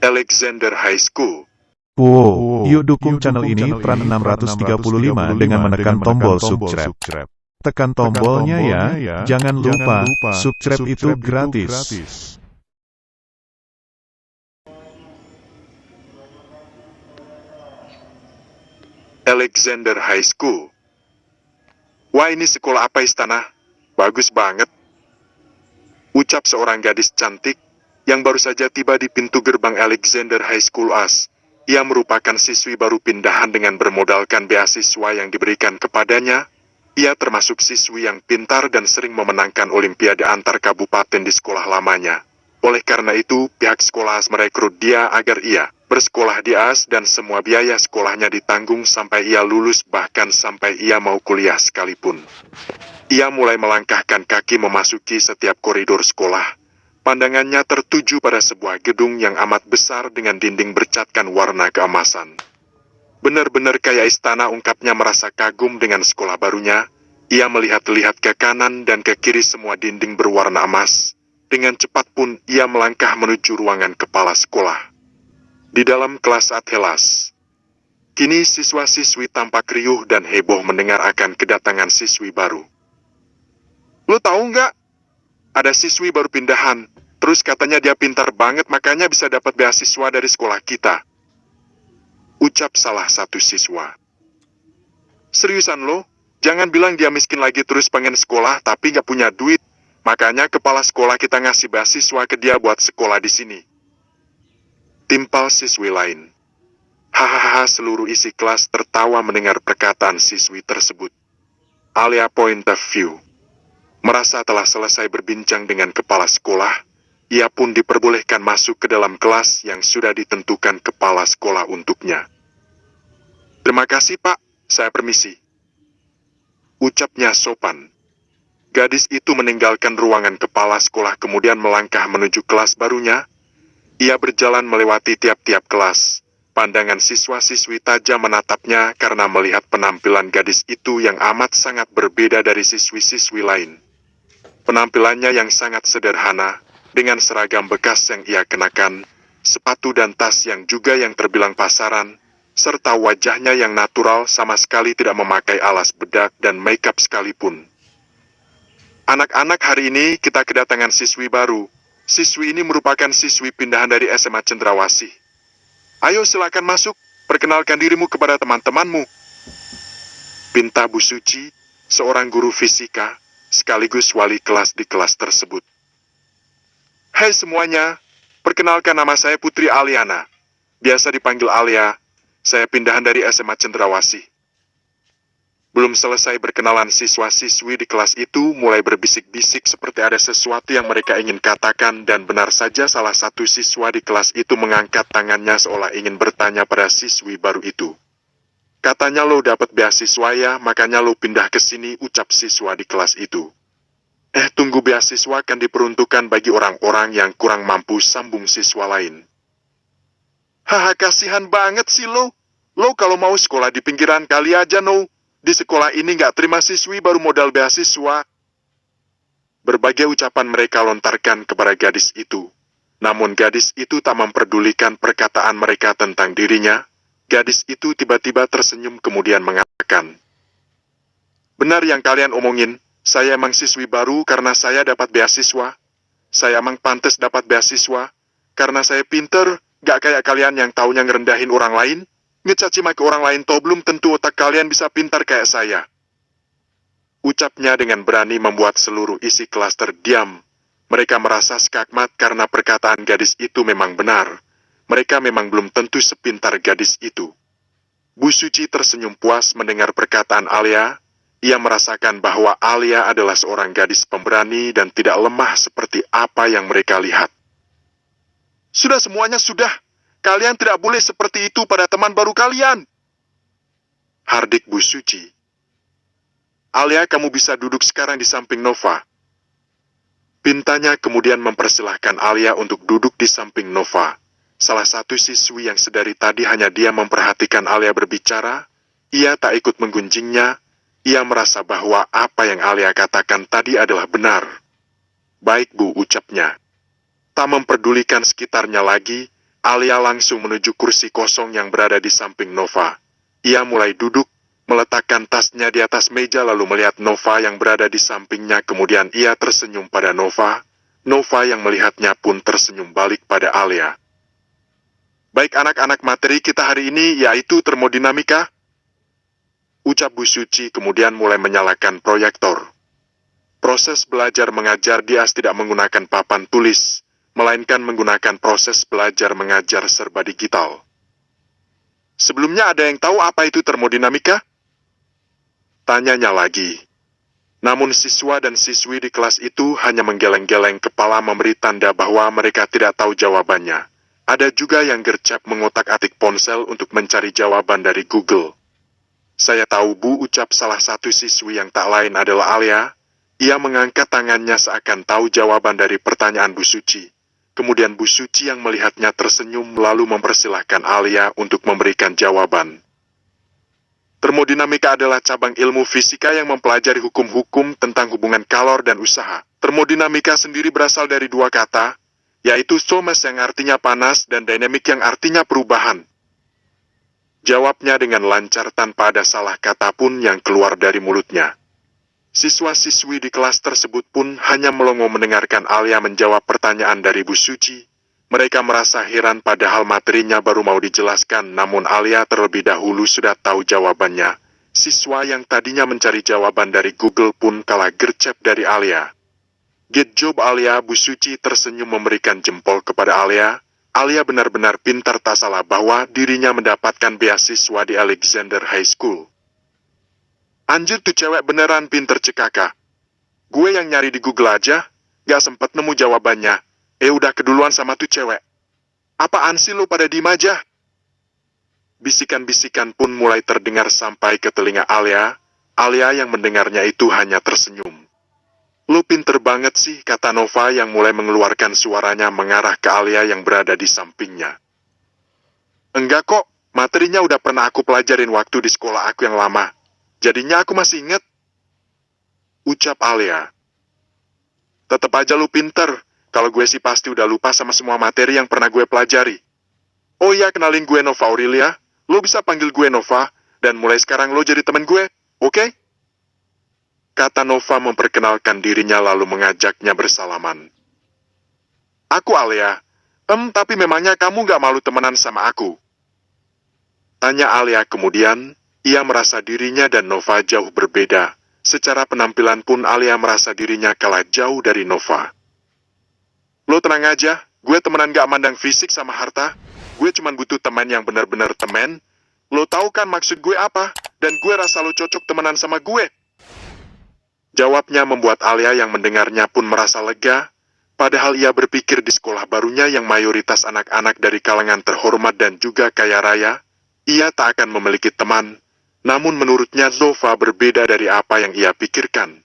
Alexander High School. Wow, yuk dukung channel ini Tran 635 dengan menekan tombol subscribe. Tekan tombolnya ya, jangan lupa, subscribe itu gratis. Alexander High School. Wah, ini sekolah apa istana? Bagus banget. Ucap seorang gadis cantik yang baru saja tiba di pintu gerbang Alexander High School AS. Ia merupakan siswi baru pindahan dengan bermodalkan beasiswa yang diberikan kepadanya. Ia termasuk siswi yang pintar dan sering memenangkan olimpiade antar kabupaten di sekolah lamanya. Oleh karena itu, pihak sekolah AS merekrut dia agar ia bersekolah di AS dan semua biaya sekolahnya ditanggung sampai ia lulus, bahkan sampai ia mau kuliah sekalipun. Ia mulai melangkahkan kaki memasuki setiap koridor sekolah. Pandangannya tertuju pada sebuah gedung yang amat besar dengan dinding bercatkan warna keemasan. Benar-benar kayak istana, ungkapnya merasa kagum dengan sekolah barunya. Ia melihat-lihat ke kanan dan ke kiri, semua dinding berwarna emas. Dengan cepat pun ia melangkah menuju ruangan kepala sekolah. Di dalam kelas Athelas, kini siswa-siswi tampak riuh dan heboh mendengar akan kedatangan siswi baru. Lo tahu nggak? Ada siswi baru pindahan, terus katanya dia pintar banget makanya bisa dapat beasiswa dari sekolah kita. Ucap salah satu siswa. Seriusan lo? Jangan bilang dia miskin lagi terus pengen sekolah tapi nggak punya duit. Makanya kepala sekolah kita ngasih beasiswa ke dia buat sekolah di sini. Timpal siswi lain. Hahaha, seluruh isi kelas tertawa mendengar perkataan siswi tersebut. Alia point of view. Merasa telah selesai berbincang dengan kepala sekolah, ia pun diperbolehkan masuk ke dalam kelas yang sudah ditentukan kepala sekolah untuknya. Terima kasih Pak, saya permisi. Ucapnya sopan. Gadis itu meninggalkan ruangan kepala sekolah kemudian melangkah menuju kelas barunya. Ia berjalan melewati tiap-tiap kelas. Pandangan siswa-siswi tajam menatapnya karena melihat penampilan gadis itu yang amat sangat berbeda dari siswi-siswi lain. Penampilannya yang sangat sederhana, dengan seragam bekas yang ia kenakan, sepatu dan tas yang juga yang terbilang pasaran, serta wajahnya yang natural, sama sekali tidak memakai alas bedak dan makeup sekalipun. Anak-anak, hari ini kita kedatangan siswi baru. Siswi ini merupakan siswi pindahan dari SMA Cendrawasih. Ayo silakan masuk, perkenalkan dirimu kepada teman-temanmu. Pinta Bu Suci, seorang guru fisika, sekaligus wali kelas di kelas tersebut. Hai semuanya, perkenalkan nama saya Putri Aliana. Biasa dipanggil Alia, saya pindahan dari SMA Cendrawasih. Belum selesai berkenalan, siswa-siswi di kelas itu mulai berbisik-bisik seperti ada sesuatu yang mereka ingin katakan, dan benar saja salah satu siswa di kelas itu mengangkat tangannya seolah ingin bertanya pada siswi baru itu. Katanya lo dapat beasiswa ya, makanya lo pindah ke sini, ucap siswa di kelas itu. Tunggu, beasiswa kan diperuntukkan bagi orang-orang yang kurang mampu, sambung siswa lain. Haha, kasihan banget sih lo. Lo kalau mau sekolah di pinggiran kali aja no. Di sekolah ini nggak terima siswi baru modal beasiswa. Berbagai ucapan mereka lontarkan kepada gadis itu. Namun gadis itu tak memperdulikan perkataan mereka tentang dirinya. Gadis itu tiba-tiba tersenyum kemudian mengatakan, benar yang kalian omongin, saya emang siswi baru karena saya dapat beasiswa. Saya emang pantas dapat beasiswa, karena saya pinter, gak kayak kalian yang taunya ngerendahin orang lain, ngecaci maki orang lain, toh belum tentu otak kalian bisa pintar kayak saya. Ucapnya dengan berani membuat seluruh isi kelas terdiam. Mereka merasa skakmat karena perkataan gadis itu memang benar. Mereka memang belum tentu sepintar gadis itu. Bu Suci tersenyum puas mendengar perkataan Alia. Ia merasakan bahwa Alia adalah seorang gadis pemberani dan tidak lemah seperti apa yang mereka lihat. Sudah semuanya sudah. Kalian tidak boleh seperti itu pada teman baru kalian. Hardik Bu Suci. Alia, kamu bisa duduk sekarang di samping Nova. Pintanya kemudian mempersilahkan Alia untuk duduk di samping Nova. Salah satu siswi yang sedari tadi hanya dia memperhatikan Alia berbicara, ia tak ikut menggunjingnya. Ia merasa bahwa apa yang Alia katakan tadi adalah benar. Baik Bu, ucapnya. Tak memperdulikan sekitarnya lagi, Alia langsung menuju kursi kosong yang berada di samping Nova. Ia mulai duduk, meletakkan tasnya di atas meja lalu melihat Nova yang berada di sampingnya. Kemudian ia tersenyum pada Nova. Nova yang melihatnya pun tersenyum balik pada Alia. Baik anak-anak, materi kita hari ini yaitu termodinamika. Ucap Bu Suci kemudian mulai menyalakan proyektor. Proses belajar mengajar dia tidak menggunakan papan tulis, melainkan menggunakan proses belajar mengajar serba digital. Sebelumnya ada yang tahu apa itu termodinamika? Tanyanya lagi. Namun siswa dan siswi di kelas itu hanya menggeleng-geleng kepala memberi tanda bahwa mereka tidak tahu jawabannya. Ada juga yang gercep mengotak-atik ponsel untuk mencari jawaban dari Google. Saya tahu Bu, ucap salah satu siswi yang tak lain adalah Alia. Ia mengangkat tangannya seakan tahu jawaban dari pertanyaan Bu Suci. Kemudian Bu Suci yang melihatnya tersenyum lalu mempersilahkan Alia untuk memberikan jawaban. Termodinamika adalah cabang ilmu fisika yang mempelajari hukum-hukum tentang hubungan kalor dan usaha. Termodinamika sendiri berasal dari dua kata, yaitu somes yang artinya panas dan dynamic yang artinya perubahan. Jawabnya dengan lancar tanpa ada salah kata pun yang keluar dari mulutnya. Siswa-siswi di kelas tersebut pun hanya melongo mendengarkan Alia menjawab pertanyaan dari Bu Suci. Mereka merasa heran padahal materinya baru mau dijelaskan, namun Alia terlebih dahulu sudah tahu jawabannya. Siswa yang tadinya mencari jawaban dari Google pun kalah gercep dari Alia. Good job Alia, Bu Suci tersenyum memberikan jempol kepada Alia. Alia benar-benar pintar, tak salah bahwa dirinya mendapatkan beasiswa di Alexander High School. Anjir, tuh cewek beneran pinter, cekaka. Gue yang nyari di Google aja, gak sempet nemu jawabannya. Udah keduluan sama tuh cewek. Apaan sih lo pada diem aja? Bisikan-bisikan pun mulai terdengar sampai ke telinga Alia. Alia yang mendengarnya itu hanya tersenyum. Lo pinter banget sih, kata Nova yang mulai mengeluarkan suaranya mengarah ke Alia yang berada di sampingnya. Enggak kok, materinya udah pernah aku pelajarin waktu di sekolah aku yang lama. Jadinya aku masih inget. Ucap Alia. Tetep aja lu pinter, kalau gue sih pasti udah lupa sama semua materi yang pernah gue pelajari. Oh iya, kenalin gue Nova Aurelia, lo bisa panggil gue Nova, dan mulai sekarang lo jadi temen gue, oke? Kata Nova memperkenalkan dirinya lalu mengajaknya bersalaman. Aku Alia. Tapi memangnya kamu gak malu temenan sama aku? Tanya Alia kemudian, ia merasa dirinya dan Nova jauh berbeda. Secara penampilan pun Alia merasa dirinya kalah jauh dari Nova. Lo tenang aja, gue temenan gak mandang fisik sama harta. Gue cuman butuh teman yang benar-benar temen. Lo tahu kan maksud gue apa? Dan gue rasa lo cocok temenan sama gue. Jawabnya membuat Alia yang mendengarnya pun merasa lega, padahal ia berpikir di sekolah barunya yang mayoritas anak-anak dari kalangan terhormat dan juga kaya raya, ia tak akan memiliki teman. Namun menurutnya Nova berbeda dari apa yang ia pikirkan.